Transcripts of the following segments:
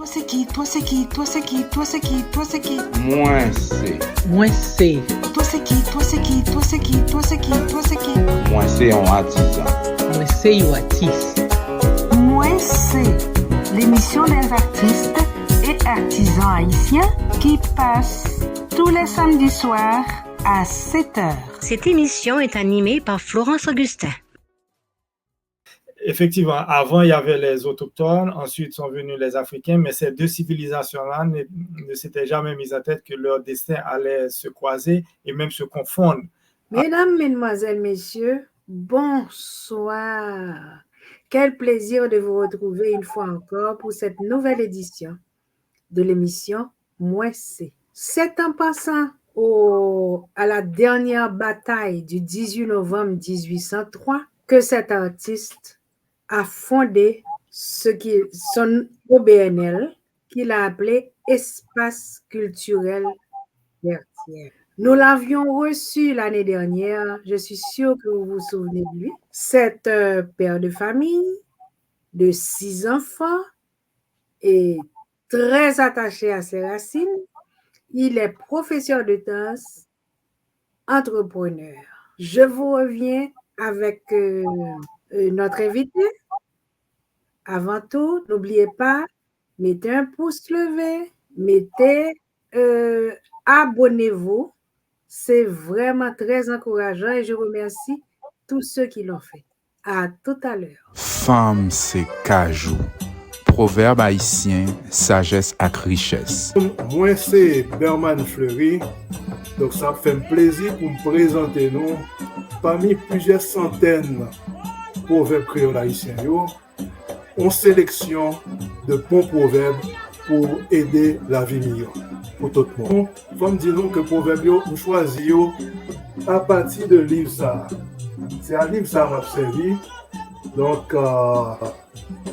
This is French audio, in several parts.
Toi c'est qui? Toi c'est qui? Toi c'est qui? Toi c'est qui? Toi c'est qui? Moi c'est. Moi c'est. Toi c'est qui? Toi c'est qui? Toi c'est qui? Toi c'est qui? Toi c'est qui? Moi c'est un artisan. Moi c'est un artiste. Moi c'est l'émission des artistes et artisans haïtiens qui passe tous les samedis soirs à 7h. Cette émission est animée par Florence Augustin. Effectivement, avant, il y avait les autochtones, ensuite sont venus les Africains, mais ces deux civilisations-là ne s'étaient jamais mises à tête que leur destin allait se croiser et même se confondre. Mesdames, Mesdemoiselles, Messieurs, bonsoir. Quel plaisir de vous retrouver une fois encore pour cette nouvelle édition de l'émission Moi c'est. C'est en passant à la dernière bataille du 18 novembre 1803 que cet artiste a fondé son OBNL qu'il a appelé Espace culturel Berthier. Nous l'avions reçu l'année dernière, je suis sûre que vous vous souvenez de lui. C'est un père de famille de 6 enfants et très attaché à ses racines. Il est professeur de danse, entrepreneur. Je vous reviens avec notre invité. Avant tout, n'oubliez pas, mettez un pouce levé, abonnez-vous. C'est vraiment très encourageant et je remercie tous ceux qui l'ont fait. À tout à l'heure. Femme, c'est cajou. Proverbe haïtien, sagesse ak richesse. Moi, c'est Berman Fleury. Donc, ça me fait un plaisir pour me présenter nous parmi plusieurs centaines de proverbes créoles haïtiens. On sélection de bons proverbes pour aider la vie meilleure pour tout le monde. Comme disons que proverbes, on choisit à partir de livre ça. C'est un livre ça m'a servi. Donc,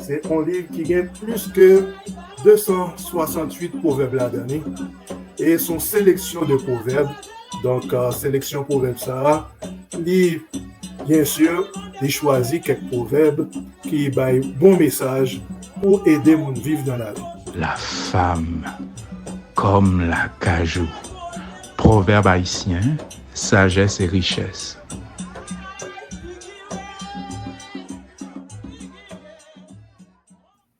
c'est un livre qui gagne plus que 268 proverbes là-dedans. Et son sélection de proverbes. Donc, sélection proverbes ça. Livre, bien sûr, il choisit quelques proverbes qui baillent bon message pour aider mon vivre dans la vie. La femme, comme la cajou. Proverbe haïtien, sagesse et richesse.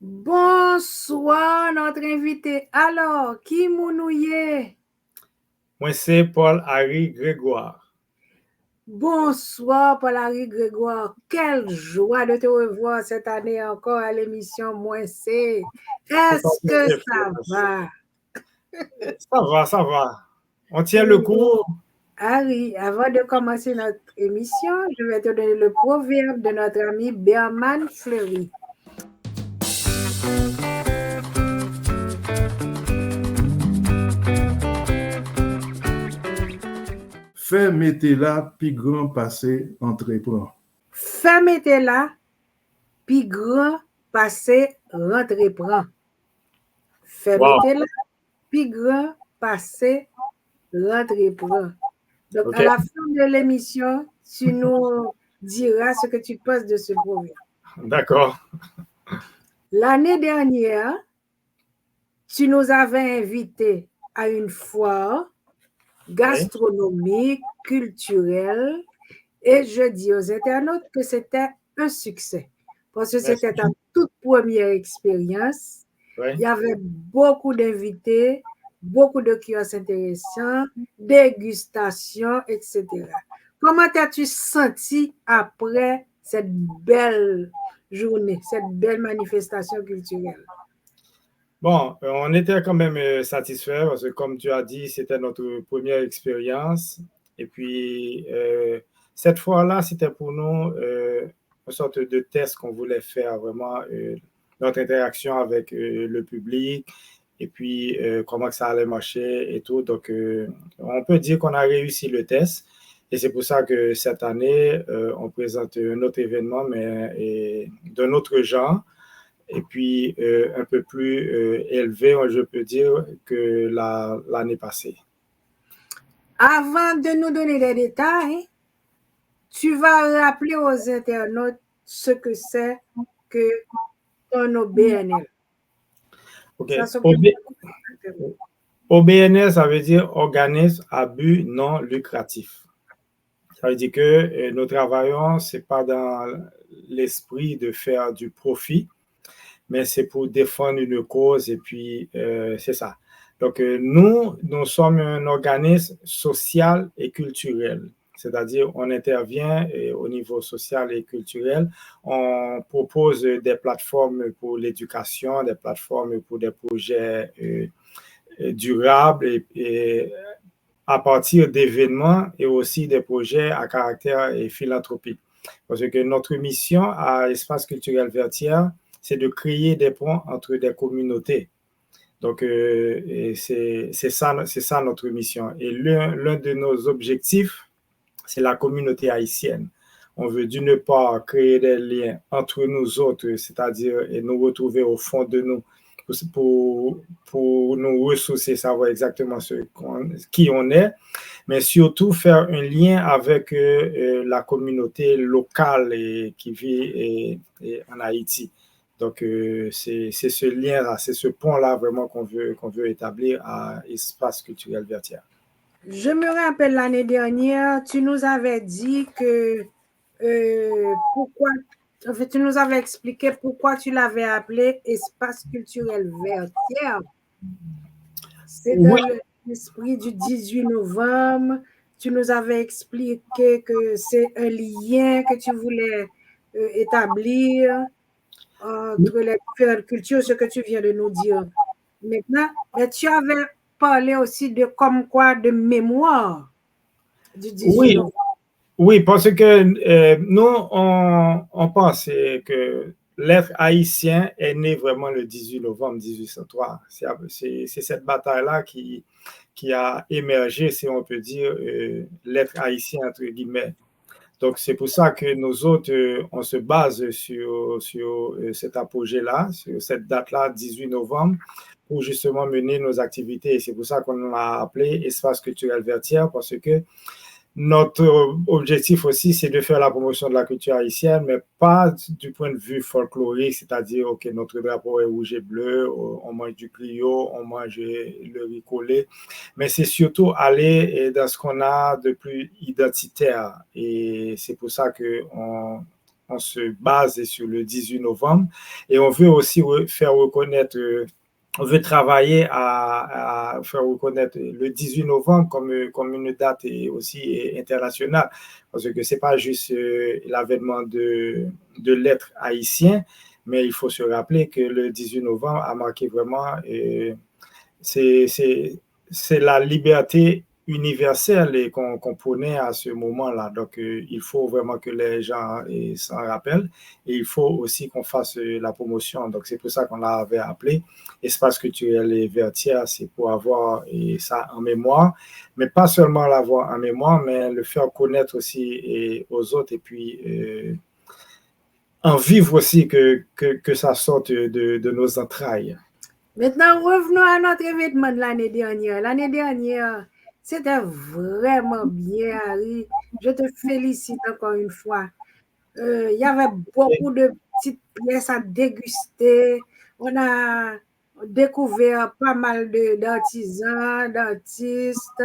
Bonsoir, notre invité. Alors, qui mounouye? Moi, c'est Paul-Harry Grégoire. Bonsoir, Paul-Harry Grégoire. Quelle joie de te revoir cette année encore à l'émission Moi c'est. Est-ce que ça va? Ça va. On tient le coup. Harry, avant de commencer notre émission, je vais te donner le proverbe de notre ami Berman Fleury. Fais mettez là, puis grand passé entreprend. Fais mettez là, puis grand passé entreprend. Fais mettez là, puis grand passé entreprend. Donc, à la fin de l'émission, tu nous diras ce que tu penses de ce proverbe. D'accord. L'année dernière, tu nous avais invités à une foire gastronomique, culturelle, et je dis aux internautes que c'était un succès. Parce que c'était ta toute première expérience. Oui. Il y avait beaucoup d'invités, beaucoup de kiosques intéressants, dégustations, etc. Comment t'as-tu senti après cette belle journée, cette belle manifestation culturelle? Bon, on était quand même satisfaits parce que comme tu as dit, c'était notre première expérience. Et puis, cette fois-là, c'était pour nous une sorte de test qu'on voulait faire, vraiment notre interaction avec le public et puis comment que ça allait marcher et tout. Donc, on peut dire qu'on a réussi le test. Et c'est pour ça que cette année, on présente un autre événement, mais d'un autre genre. Et puis un peu plus élevé, je peux dire, que l'année passée. Avant de nous donner les détails, tu vas rappeler aux internautes ce que c'est que ton OBNL. OK. Ça s'occupe OBNL, ça veut dire organisme à but non lucratif. Ça veut dire que nous travaillons, ce n'est pas dans l'esprit de faire du profit, mais c'est pour défendre une cause et puis c'est ça. Donc, nous sommes un organisme social et culturel. C'est-à-dire, on intervient au niveau social et culturel. On propose des plateformes pour l'éducation, des plateformes pour des projets durables et à partir d'événements et aussi des projets à caractère philanthropique. Parce que notre mission à Espace culturel Vertières, c'est de créer des ponts entre des communautés. Donc, c'est ça notre mission. Et l'un de nos objectifs, c'est la communauté haïtienne. On veut d'une part créer des liens entre nous autres, c'est-à-dire nous retrouver au fond de nous pour nous ressourcer, savoir exactement qui on est, mais surtout faire un lien avec la communauté locale qui vit en Haïti. Donc, c'est ce lien-là, c'est ce pont-là vraiment qu'on veut établir à Espace culturel Vertières. Je me rappelle l'année dernière, tu nous avais dit que tu nous avais expliqué pourquoi tu l'avais appelé Espace culturel Vertières. C'est dans l'esprit du 18 novembre. Tu nous avais expliqué que c'est un lien que tu voulais établir entre les différentes cultures, ce que tu viens de nous dire maintenant. Mais tu avais parlé aussi de mémoire du 18 novembre. Oui, parce que nous, on pense que l'être haïtien est né vraiment le 18 novembre 1803. C'est cette bataille-là qui a émergé, si on peut dire, l'être haïtien, entre guillemets. Donc, c'est pour ça que nous autres, on se base sur cet apogée-là, sur cette date-là, 18 novembre, pour justement mener nos activités. Et c'est pour ça qu'on l'a appelé Espace culturel Vertières, parce que notre objectif aussi, c'est de faire la promotion de la culture haïtienne, mais pas du point de vue folklorique, c'est-à-dire, OK, notre drapeau est rouge et bleu, on mange du griot, on mange le riz collé, mais c'est surtout aller dans ce qu'on a de plus identitaire. Et c'est pour ça qu'on se base sur le 18 novembre. Et on veut aussi faire reconnaître... On veut travailler à faire reconnaître le 18 novembre comme une date aussi internationale, parce que ce n'est pas juste l'avènement de l'être haïtien, mais il faut se rappeler que le 18 novembre a marqué vraiment, c'est la liberté universelle qu'on prônait à ce moment-là. Donc, il faut vraiment que les gens s'en rappellent et il faut aussi qu'on fasse la promotion. Donc, c'est pour ça qu'on l'avait appelé Espace culturel et Vertières, c'est pour avoir ça en mémoire, mais pas seulement l'avoir en mémoire, mais le faire connaître aussi aux autres et puis en vivre aussi que ça sorte de nos entrailles. Maintenant, revenons à notre événement de l'année dernière. L'année dernière, c'était vraiment bien, Harry. Je te félicite encore une fois. Il y avait beaucoup de petites pièces à déguster. On a découvert pas mal d'artisans, d'artistes.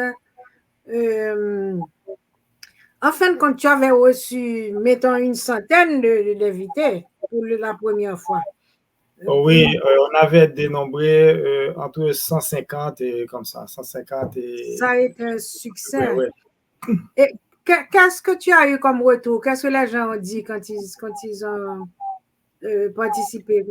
En fin de compte, tu avais reçu, mettons, une centaine d'invités pour la première fois. Oui, on avait dénombré entre 150 et comme ça, 150 et... Ça a été un succès. Oui. Et qu'est-ce que tu as eu comme retour? Qu'est-ce que les gens ont dit quand ils ont participé?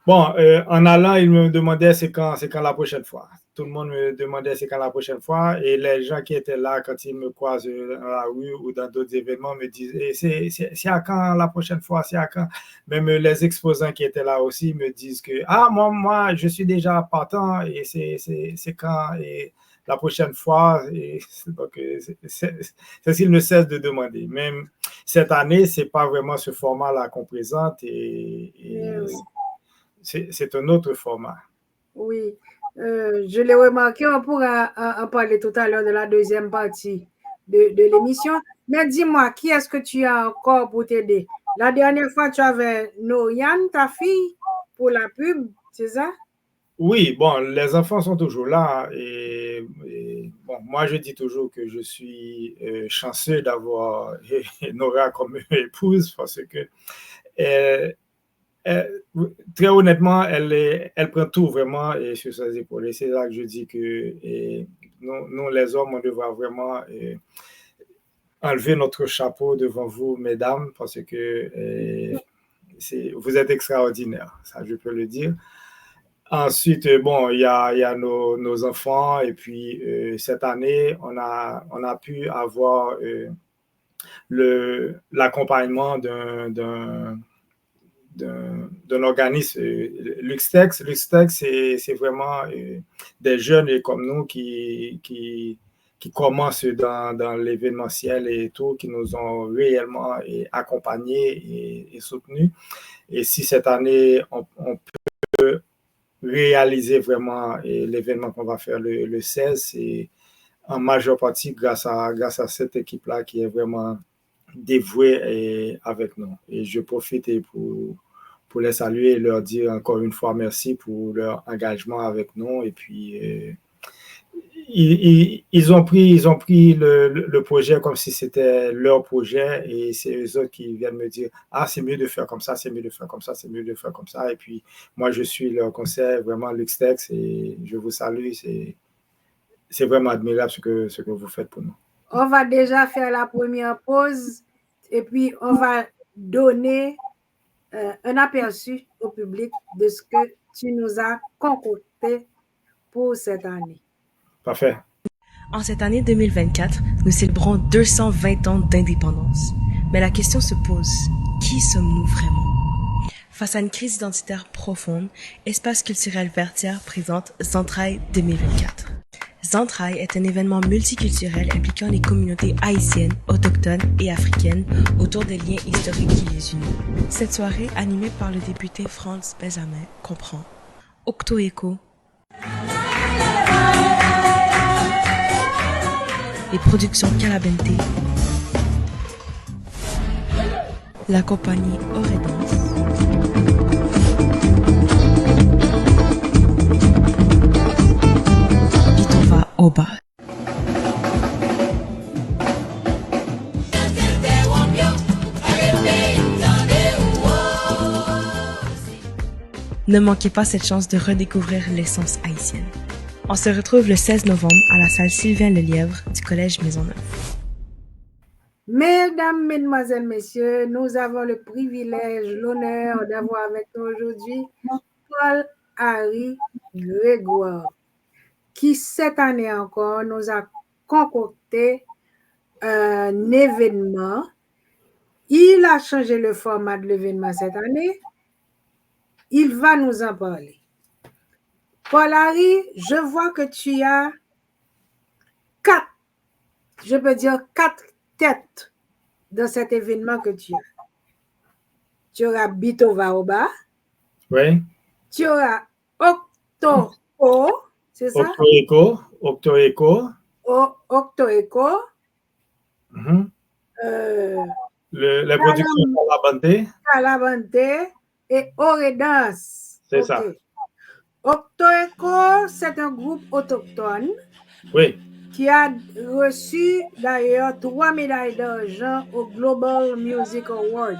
Bon, en allant, ils me demandaient c'est quand la prochaine fois. Tout le monde me demandait c'est quand la prochaine fois. Et les gens qui étaient là, quand ils me croisent dans la rue ou dans d'autres événements, me disent c'est à quand la prochaine fois? C'est à quand? Même les exposants qui étaient là aussi me disent que moi, je suis déjà partant et c'est quand la prochaine fois. Et donc, c'est ce qu'ils ne cessent de demander. Même cette année, ce n'est pas vraiment ce format-là qu'on présente c'est un autre format. Oui, je l'ai remarqué, on pourra en parler tout à l'heure de la deuxième partie de l'émission. Mais dis-moi, qui est-ce que tu as encore pour t'aider? La dernière fois, tu avais Noriane, ta fille, pour la pub, c'est ça? Oui, bon, les enfants sont toujours là et bon, moi je dis toujours que je suis chanceux d'avoir Nora comme épouse parce que elle, très honnêtement, elle prend tout vraiment sur ses épaules. Et c'est là que je dis que nous, les hommes, on devra vraiment enlever notre chapeau devant vous, mesdames, parce que vous êtes extraordinaires, ça je peux le dire. Ensuite, bon, il y a nos enfants et puis cette année, on a pu avoir l'accompagnement d'un organisme, Luxtex. Luxtex, c'est vraiment des jeunes comme nous qui commencent dans l'événementiel et tout, qui nous ont réellement accompagnés et soutenus. Et si cette année, on peut réaliser vraiment l'événement qu'on va faire le 16, c'est en majeure partie grâce à cette équipe-là qui est vraiment dévouée avec nous. Et je profite pour les saluer et leur dire encore une fois merci pour leur engagement avec nous. Et puis, ils ont pris le projet comme si c'était leur projet et c'est eux autres qui viennent me dire « Ah, c'est mieux de faire comme ça, c'est mieux de faire comme ça, c'est mieux de faire comme ça. » Et puis, moi, je suis leur conseil, vraiment Luxtex, et je vous salue. C'est vraiment admirable ce que vous faites pour nous. On va déjà faire la première pause et puis on va donner un aperçu au public de ce que tu nous as concocté pour cette année. Parfait. En cette année 2024, nous célébrons 220 ans d'indépendance. Mais la question se pose, qui sommes-nous vraiment? Face à une crise identitaire profonde, Espace culturel Vertière présente Zentrailles 2024. Zentrailles est un événement multiculturel impliquant les communautés haïtiennes, autochtones et africaines autour des liens historiques qui les unissent. Cette soirée, animée par le député Franz Benjamin, comprend Octoéco, les productions Calabente, la compagnie Oredance, Bitova Oba. Ne manquez pas cette chance de redécouvrir l'essence haïtienne. On se retrouve le 16 novembre à la salle Sylvain Lelièvre du Collège Maisonneuve. Mesdames, Mesdemoiselles, Messieurs, nous avons le privilège, l'honneur d'avoir avec nous aujourd'hui Paul-Harry Grégoire, qui cette année encore nous a concocté un événement. Il a changé le format de l'événement cette année. Il va nous en parler. Paul-Harry, je vois que tu as 4 têtes dans cet événement que tu as. Tu auras Bitova Oba. Oui. Tu auras Octoéco, c'est ça? Octoéco. Octoéco. Mm-hmm. La production Calabante et Oredance. C'est ça. Octoéco, c'est un groupe autochtone. Oui. Qui a reçu d'ailleurs 3 médailles d'argent au Global Music Awards.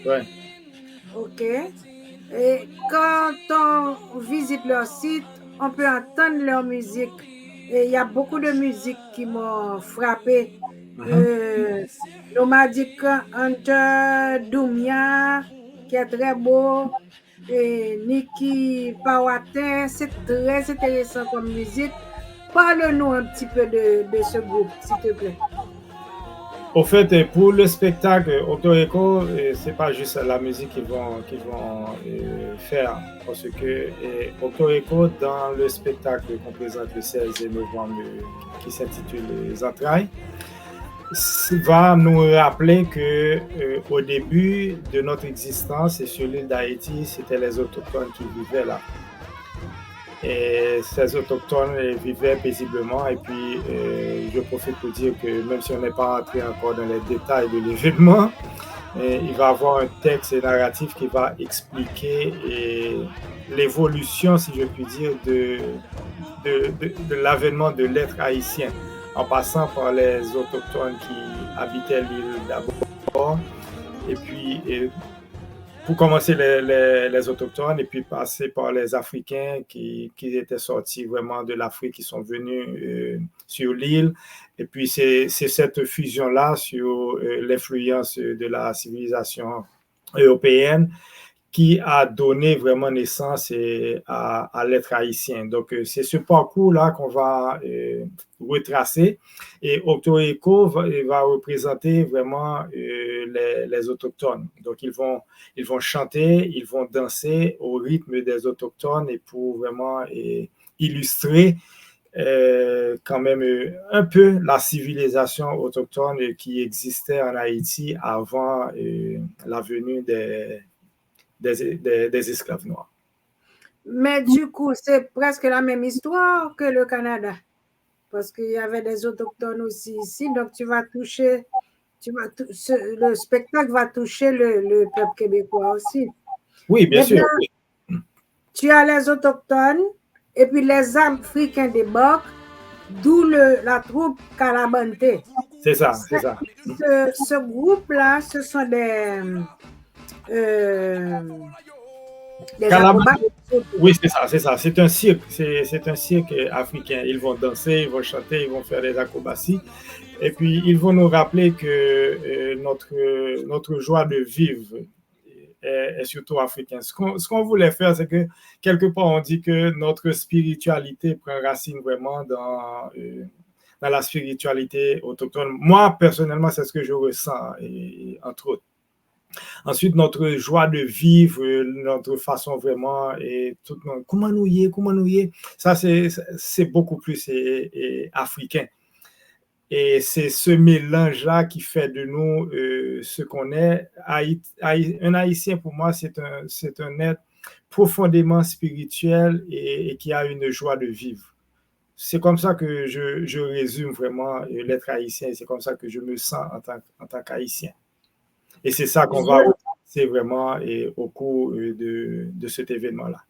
Oui. OK. Et quand on visite leur site, on peut entendre leur musique. Et il y a beaucoup de musique qui m'ont frappé. Nomadic Hunter Doumia, qui est très beau. Et Niki Pawatin, c'est très intéressant comme musique. Parle-nous un petit peu de ce groupe, s'il te plaît. Au fait, pour le spectacle Octoéco, c'est pas juste la musique qu'ils vont faire, parce que Octoéco, dans le spectacle qu'on présente le 16 novembre, qui s'intitule Les Entrailles, va nous rappeler que au début de notre existence et sur l'île d'Haïti, c'était les autochtones qui vivaient là. Et ces autochtones vivaient paisiblement. Et puis, je profite pour dire que même si on n'est pas entré encore dans les détails de l'événement, il va avoir un texte narratif qui va expliquer l'évolution, si je puis dire, de l'avènement de l'être haïtien, en passant par les autochtones qui habitaient l'île d'abord, et puis pour commencer les autochtones, et puis passer par les Africains qui étaient sortis vraiment de l'Afrique, qui sont venus sur l'île. Et puis c'est cette fusion-là sur l'influence de la civilisation européenne qui a donné vraiment naissance à l'être haïtien. Donc, c'est ce parcours-là qu'on va retracer. Et Octo Echo va représenter vraiment les autochtones. Donc, ils vont chanter, ils vont danser au rythme des autochtones et pour vraiment illustrer quand même un peu la civilisation autochtone qui existait en Haïti avant la venue des esclaves noirs. Mais du coup, c'est presque la même histoire que le Canada, parce qu'il y avait des autochtones aussi ici, donc le spectacle va toucher le peuple québécois aussi. Oui, bien sûr. Tu as les autochtones et puis les Africains débarquent, d'où la troupe Calabante. C'est ça, c'est ça. Ce groupe-là, ce sont des oui, c'est ça. C'est un cirque. C'est un cirque africain. Ils vont danser, ils vont chanter, ils vont faire des acrobaties. Et puis, ils vont nous rappeler que notre joie de vivre est surtout africaine. Ce qu'on voulait faire, c'est que quelque part, on dit que notre spiritualité prend racine vraiment dans la spiritualité autochtone. Moi, personnellement, c'est ce que je ressens, entre autres. Ensuite, notre joie de vivre, notre façon vraiment, comment nous y est, ça c'est beaucoup plus africain. Et c'est ce mélange-là qui fait de nous ce qu'on est. Un Haïtien, pour moi, c'est un être profondément spirituel et qui a une joie de vivre. C'est comme ça que je résume vraiment l'être haïtien. C'est comme ça que je me sens en tant qu'haïtien. Et c'est ça qu'on va retracer vraiment au cours de cet événement-là.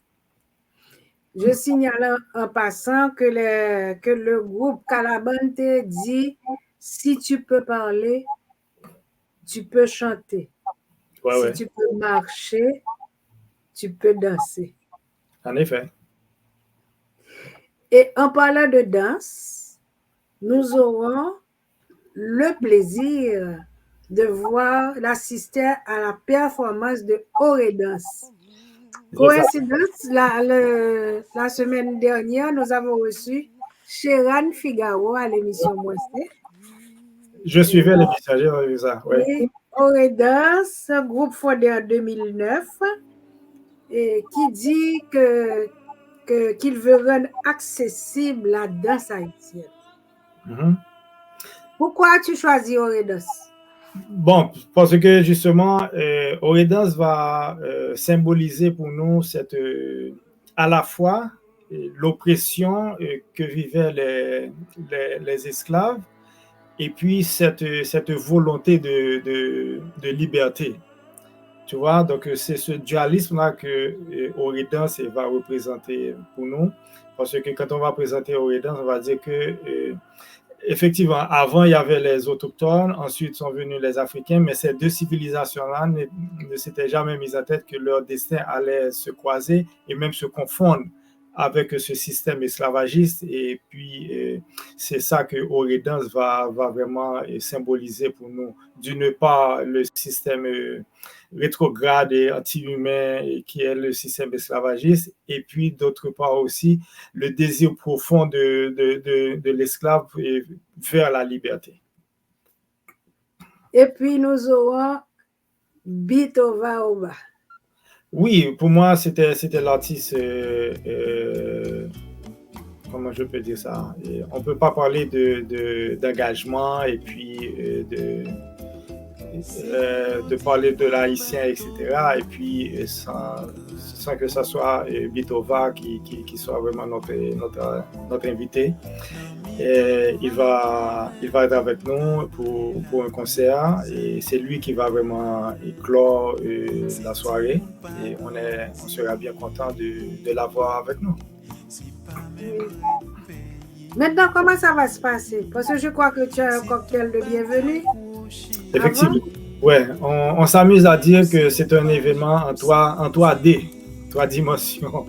Je signale en passant que le groupe Calabante dit « Si tu peux parler, tu peux chanter. Si tu peux marcher, tu peux danser. » En effet. Et en parlant de danse, nous aurons le plaisir de d'assister à la performance de Oredance. Coïncidence, la semaine dernière, nous avons reçu Sheran Figaro à l'émission Moissé. Je suivais l'émission, j'ai vu ça. Oui. Oredance, un groupe fondé en 2009, et qui dit qu'il veut rendre accessible la danse haïtienne. Mm-hmm. Pourquoi as-tu choisi Oredance? Bon, parce que justement, Oredance va symboliser pour nous à la fois l'oppression que vivaient les esclaves et puis cette volonté de liberté. Tu vois, donc c'est ce dualisme-là que Oredance va représenter pour nous. Parce que quand on va présenter Oredance, on va dire que effectivement, avant, il y avait les autochtones, ensuite sont venus les Africains, mais ces deux civilisations-là ne s'étaient jamais mises en tête que leur destin allait se croiser et même se confondre avec ce système esclavagiste. Et puis, c'est ça que Oredance va vraiment symboliser pour nous. D'une part, le système rétrograde et anti-humain qui est le système esclavagiste, et puis d'autre part aussi le désir profond de l'esclave vers la liberté. Et puis nous aurons Bitova Oba. Oui, pour moi c'était l'artiste, comment je peux dire ça, on ne peut pas parler d'engagement et puis de parler de l'haïtien, etc. Et puis sans que ça soit Bitova qui soit vraiment notre invité. Et il va être avec nous pour un concert et c'est lui qui va vraiment clore la soirée et on sera bien content de l'avoir avec nous. Maintenant, comment ça va se passer? Parce que je crois que tu as un cocktail de bienvenue. Effectivement. Ouais, on s'amuse à dire que c'est un événement en 3D, 3 dimensions.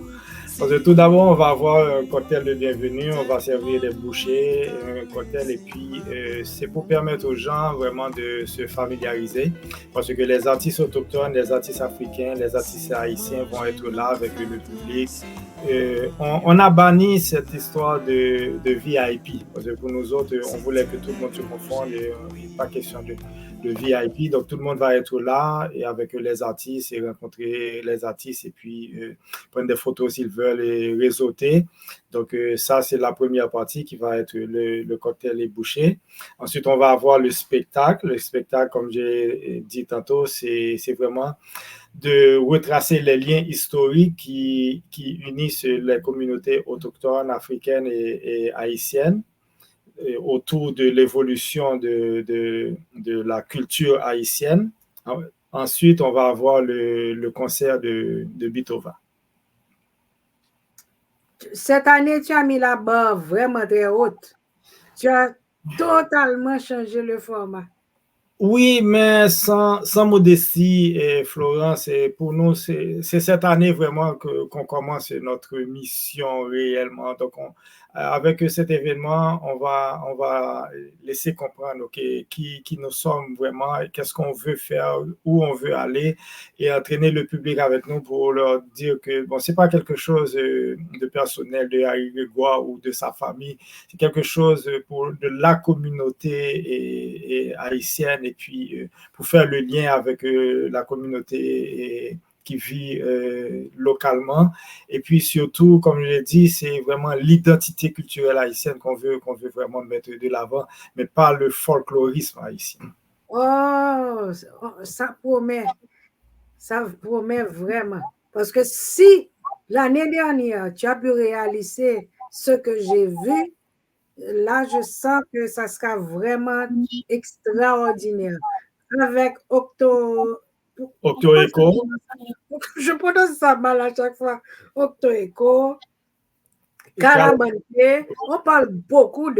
Parce que tout d'abord, on va avoir un cocktail de bienvenue, on va servir des bouchées, un cocktail, et puis c'est pour permettre aux gens vraiment de se familiariser. Parce que les artistes autochtones, les artistes africains, les artistes haïtiens vont être là avec le public. On a banni cette histoire de VIP. Parce que pour nous autres, on voulait que tout le monde se confonde, pas question de VIP, donc tout le monde va être là et avec les artistes et rencontrer les artistes et puis prendre des photos s'ils veulent et réseauter. Donc ça, c'est la première partie qui va être le cocktail et bouchées. Ensuite, on va avoir le spectacle. Le spectacle, comme j'ai dit tantôt, c'est vraiment de retracer les liens historiques qui unissent les communautés autochtones, africaines et haïtiennes autour de l'évolution de la culture haïtienne. Ensuite, on va avoir le concert de Bitova. Cette année, tu as mis la barre vraiment très haute. Tu as totalement changé le format. Oui, mais sans modestie, Florence, pour nous, c'est cette année vraiment qu'on commence notre mission réellement. Donc, avec cet événement, on va laisser comprendre qui nous sommes vraiment, qu'est-ce qu'on veut faire, où on veut aller et entraîner le public avec nous pour leur dire que bon, c'est pas quelque chose de personnel de Harry Grégoire ou de sa famille, c'est quelque chose de la communauté et haïtienne et puis pour faire le lien avec la communauté qui vit localement. Et puis surtout, comme je l'ai dit, c'est vraiment l'identité culturelle haïtienne qu'on veut vraiment mettre de l'avant, mais pas le folklorisme haïtien. Oh, ça promet vraiment. Parce que si l'année dernière, tu as pu réaliser ce que j'ai vu, là, je sens que ça sera vraiment extraordinaire. Avec Octo-Echo. Je prononce ça mal à chaque fois. Octo-Echo, Calabante. On parle beaucoup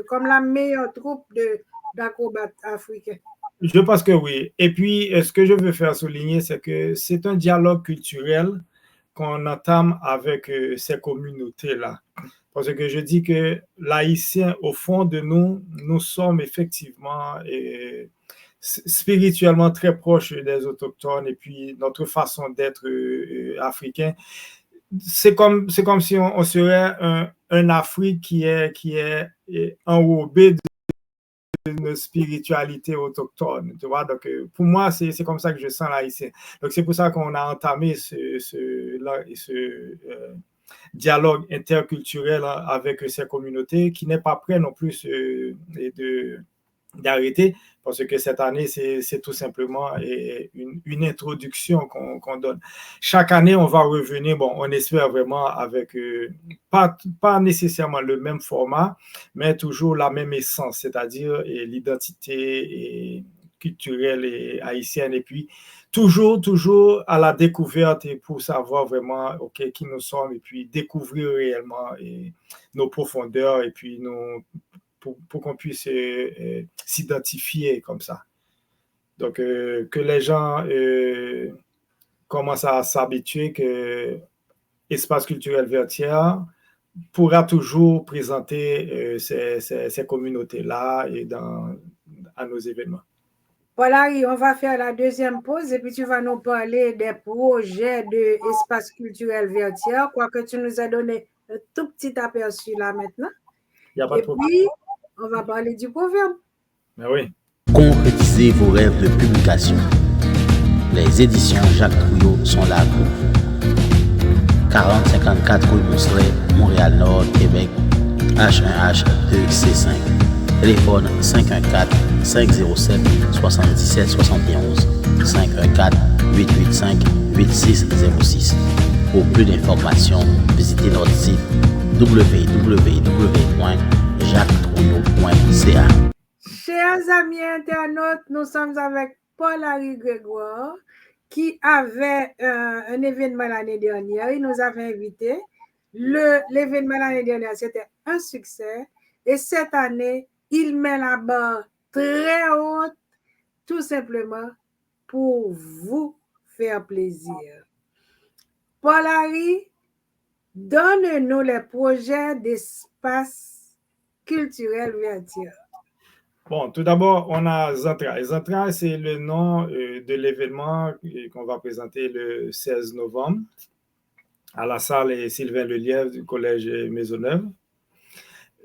comme la meilleure troupe d'acrobates africains. Je pense que oui. Et puis, ce que je veux faire souligner, c'est que c'est un dialogue culturel qu'on entame avec ces communautés-là. Parce que je dis que l'haïtien, au fond de nous sommes effectivement spirituellement très proches des autochtones et puis notre façon d'être africain, c'est comme si on serait un Afrique qui est enrobé d'une spiritualité autochtone, tu vois. Donc, pour moi, c'est comme ça que je sens l'haïtien. Donc, c'est pour ça qu'on a entamé ce dialogue interculturel avec ces communautés qui n'est pas prêt non plus d'arrêter parce que cette année, c'est tout simplement une introduction qu'on donne. Chaque année, on va revenir, bon, on espère vraiment avec, pas nécessairement le même format, mais toujours la même essence, c'est-à-dire l'identité culturelle et haïtienne, et puis toujours à la découverte et pour savoir vraiment qui nous sommes et puis découvrir réellement nos profondeurs et puis pour qu'on puisse s'identifier comme ça. Donc, que les gens commencent à s'habituer que Espace culturel Vertières pourra toujours présenter ces communautés-là à nos événements. Voilà, on va faire la deuxième pause et puis tu vas nous parler des projets de Espace culturel Vertières, quoique tu nous as donné un tout petit aperçu là maintenant. Il n'y a pas de problème. Puis, on va parler du proverbe. Mais oui. Concrétisez vos rêves de publication. Les éditions Jacques Trouillot sont là pour vous. 4054 rue Mousselet, Montréal-Nord, Québec, H1H2C5. Téléphone 514-507-7771. 514-885-8606. Pour plus d'informations, visitez notre site www.jacquestrouillot.ca. Chers amis internautes, nous sommes avec Paul-Henri Grégoire qui avait un événement l'année dernière. Il nous avait invités. L'événement l'année dernière, c'était un succès. Et cette année, il met la barre très haute, tout simplement pour vous faire plaisir. Paul-Henri, donne-nous les projets d'espace culturel virtuel. Bon, tout d'abord, on a Zantraille. Zantraille, c'est le nom de l'événement qu'on va présenter le 16 novembre à la salle Sylvain Lelièvre du Collège Maisonneuve.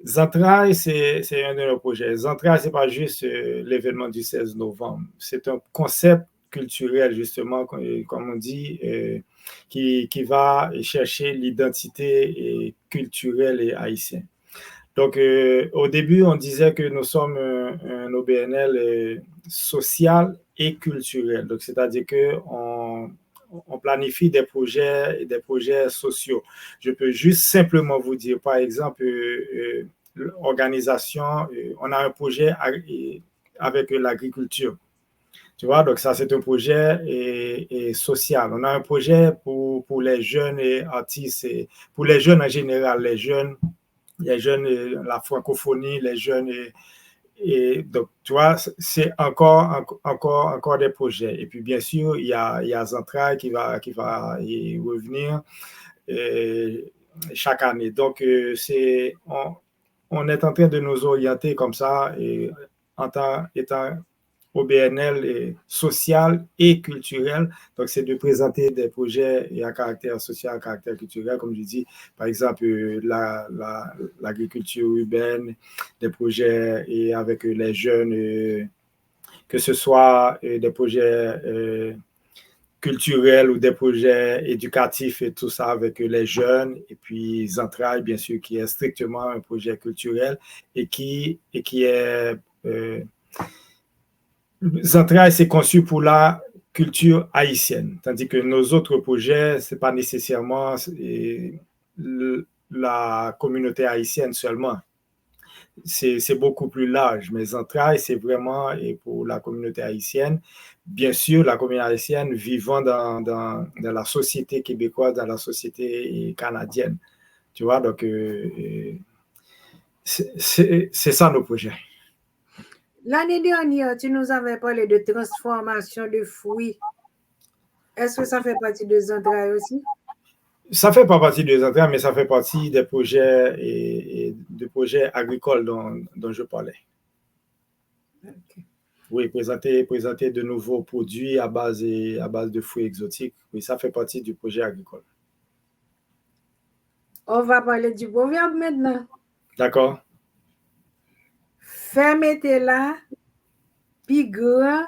Zantraille, c'est un de nos projets. Zantraille, ce n'est pas juste l'événement du 16 novembre. C'est un concept culturel, justement, comme on dit, qui va chercher l'identité culturelle et haïtienne. Donc, au début, on disait que nous sommes un OBNL social et culturel. Donc, c'est-à-dire qu'on planifie des projets sociaux. Je peux juste simplement vous dire, par exemple, l'organisation, on a un projet avec l'agriculture. Tu vois, donc ça, c'est un projet social. On a un projet pour les jeunes artistes, pour les jeunes en général, les jeunes, la francophonie, les jeunes. Et donc, tu vois, c'est encore des projets. Et puis, bien sûr, il y a Zantraille qui va y revenir chaque année. Donc, on est en train de nous orienter comme ça, étant OBNL social et culturel. Donc, c'est de présenter des projets à caractère social, à caractère culturel, comme je dis, par exemple, l'agriculture urbaine, des projets avec les jeunes, que ce soit des projets culturels ou des projets éducatifs et tout ça avec les jeunes. Et puis, Zantraille, bien sûr, qui est strictement un projet culturel et qui est... Zantraille, c'est conçu pour la culture haïtienne, tandis que nos autres projets, ce n'est pas nécessairement la communauté haïtienne seulement. C'est beaucoup plus large, mais Zantraille, c'est vraiment pour la communauté haïtienne. Bien sûr, la communauté haïtienne vivant dans la société québécoise, dans la société canadienne. Tu vois, donc c'est ça nos projets. L'année dernière, tu nous avais parlé de transformation de fruits. Est-ce que ça fait partie de Zantraille aussi? Ça ne fait pas partie de Zantraille, mais ça fait partie des projets des projets agricoles dont je parlais. Okay. Oui, présenter de nouveaux produits à base de fruits exotiques. Oui, ça fait partie du projet agricole. On va parler du proverbe maintenant. D'accord. Fermez-la, puis grand,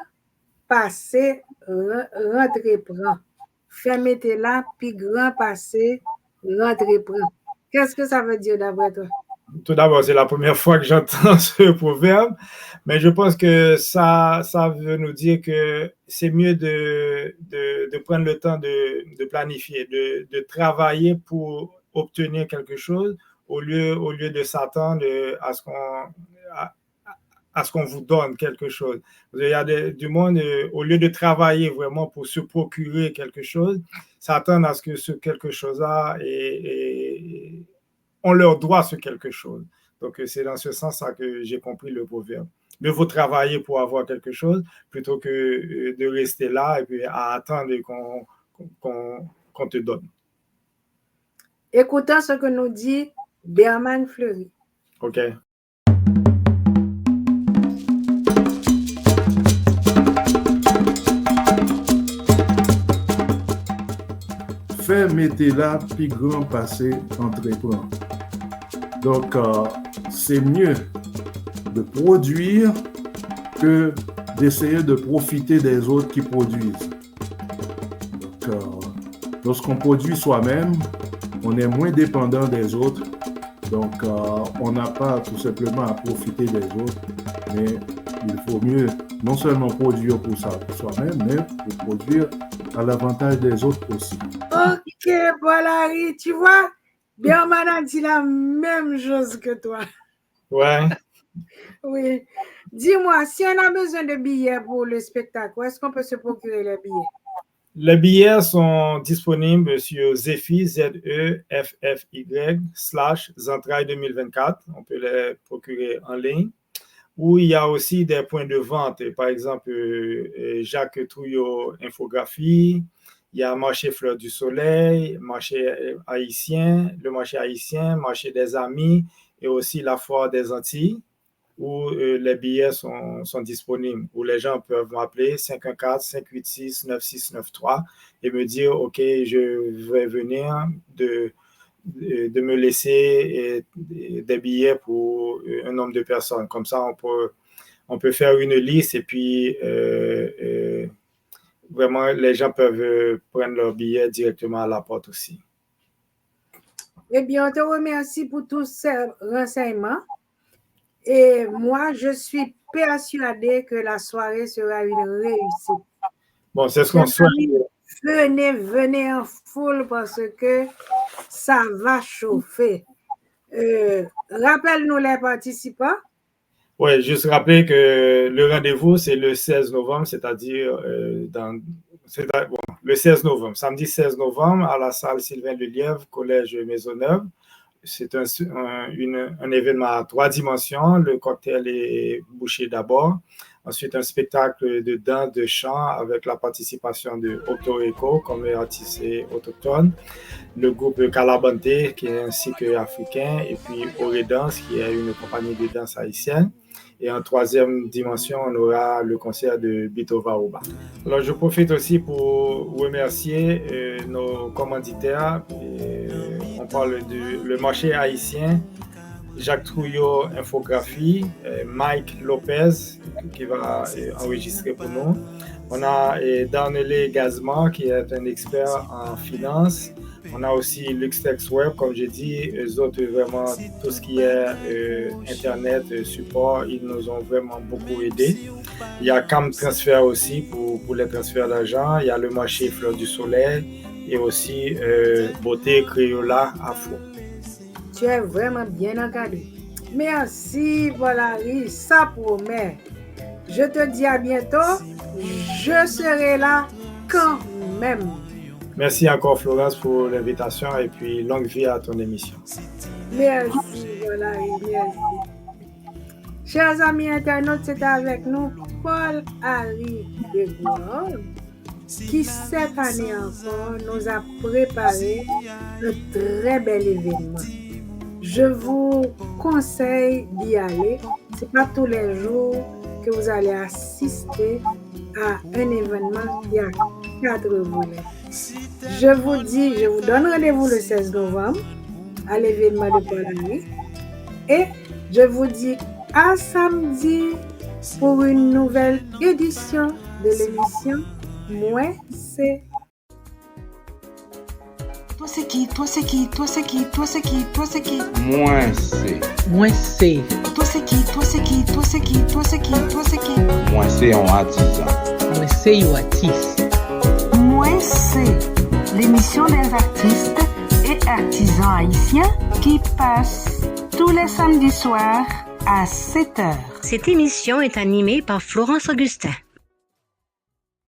passé, rentrez, prend. Fermez-la, puis grand, passé, rentrez, prend. Qu'est-ce que ça veut dire d'après toi? Tout d'abord, c'est la première fois que j'entends ce proverbe, mais je pense que ça veut nous dire que c'est mieux de prendre le temps de planifier, de travailler pour obtenir quelque chose au lieu de s'attendre à ce qu'on vous donne quelque chose. Il y a du monde, au lieu de travailler vraiment pour se procurer quelque chose, s'attendent à ce que ce quelque chose-là on leur doit ce quelque chose. Donc, c'est dans ce sens-là que j'ai compris le proverbe. Mieux vaut travailler pour avoir quelque chose plutôt que de rester là et puis à attendre qu'on te donne. Écoutons ce que nous dit Berman Fleury. OK. Fait mettez-la, puis grand passé, entreprend. Donc, c'est mieux de produire que d'essayer de profiter des autres qui produisent. Donc, lorsqu'on produit soi-même, on est moins dépendant des autres. Donc, on n'a pas tout simplement à profiter des autres, mais il faut mieux non seulement produire pour soi-même, mais pour produire à l'avantage des autres aussi. Ok, Paul-Henri, tu vois, Berman a dit la même chose que toi. Ouais. Oui. Dis-moi, si on a besoin de billets pour le spectacle, où est-ce qu'on peut se procurer les billets? Les billets sont disponibles sur Zephy, ZEFFY/Zentrailles 2024. On peut les procurer en ligne. Où il y a aussi des points de vente. Par exemple, Jacques Trouillot Infographie. Il y a Marché Fleur du Soleil, Marché haïtien, le Marché haïtien, Marché des Amis et aussi la Foire des Antilles, où les billets sont disponibles, où les gens peuvent m'appeler 514-586-9693 et me dire, OK, je vais venir de me laisser des billets pour un nombre de personnes. Comme ça, on peut faire une liste et puis vraiment, les gens peuvent prendre leurs billets directement à la porte aussi. Eh bien, on te remercie pour tous ces renseignements. Et moi, je suis persuadée que la soirée sera une réussite. Bon, c'est ce qu'on souhaite. Venez en foule parce que ça va chauffer. Rappelle-nous les participants. Oui, juste rappeler que le rendez-vous, c'est le 16 novembre, c'est-à-dire le 16 novembre, samedi 16 novembre, à la salle Sylvain Lelièvre, Collège Maisonneuve. C'est un événement à 3 dimensions. Le cocktail est bouché d'abord. Ensuite, un spectacle de danse, de chant avec la participation de Octo-Eco comme artiste autochtone. Le groupe Calabante qui est un cycle africain et puis Oré Danse qui est une compagnie de danse haïtienne. Et en 3e dimension, on aura le concert de Bito Vaoba. Alors, je profite aussi pour remercier nos commanditaires. On parle du marché haïtien, Jacques Trouillot Infographie, Mike Lopez qui va enregistrer pour nous. On a Darnelé Gazman qui est un expert en finance. On a aussi Luxtex Web, comme j'ai dit, eux autres vraiment tout ce qui est Internet, support, ils nous ont vraiment beaucoup aidés. Il y a Cam Transfer aussi pour les transferts d'argent. Il y a le marché Fleur du Soleil et aussi Beauté Crayola Afro. Tu es vraiment bien encadré. Merci Valérie, ça promet. Je te dis à bientôt. Je serai là quand même. Merci encore Florence pour l'invitation et puis longue vie à ton émission. Merci Valérie, merci. Chers amis internautes, c'est avec nous Paul-Henri Desbourg qui cette année encore nous a préparé un très bel événement. Je vous conseille d'y aller. Ce n'est pas tous les jours que vous allez assister à un événement qui a 4 volets. Je vous donne rendez-vous le 16 novembre à l'événement de Paul-Henri et je vous dis à samedi pour une nouvelle édition de l'émission Moi c'est. Toi c'est qui? Toi c'est qui? Toi c'est qui? Toi c'est qui? Toi c'est qui? Moi c'est. Moi c'est. Toi c'est qui? Toi c'est qui? Toi c'est qui? Toi c'est qui? Toi c'est qui? Moi c'est un artisan. Moi c'est un artiste. Moi c'est l'émission des artistes et artisans haïtiens qui passe tous les samedis soirs à 7h. Cette émission est animée par Florence Augustin.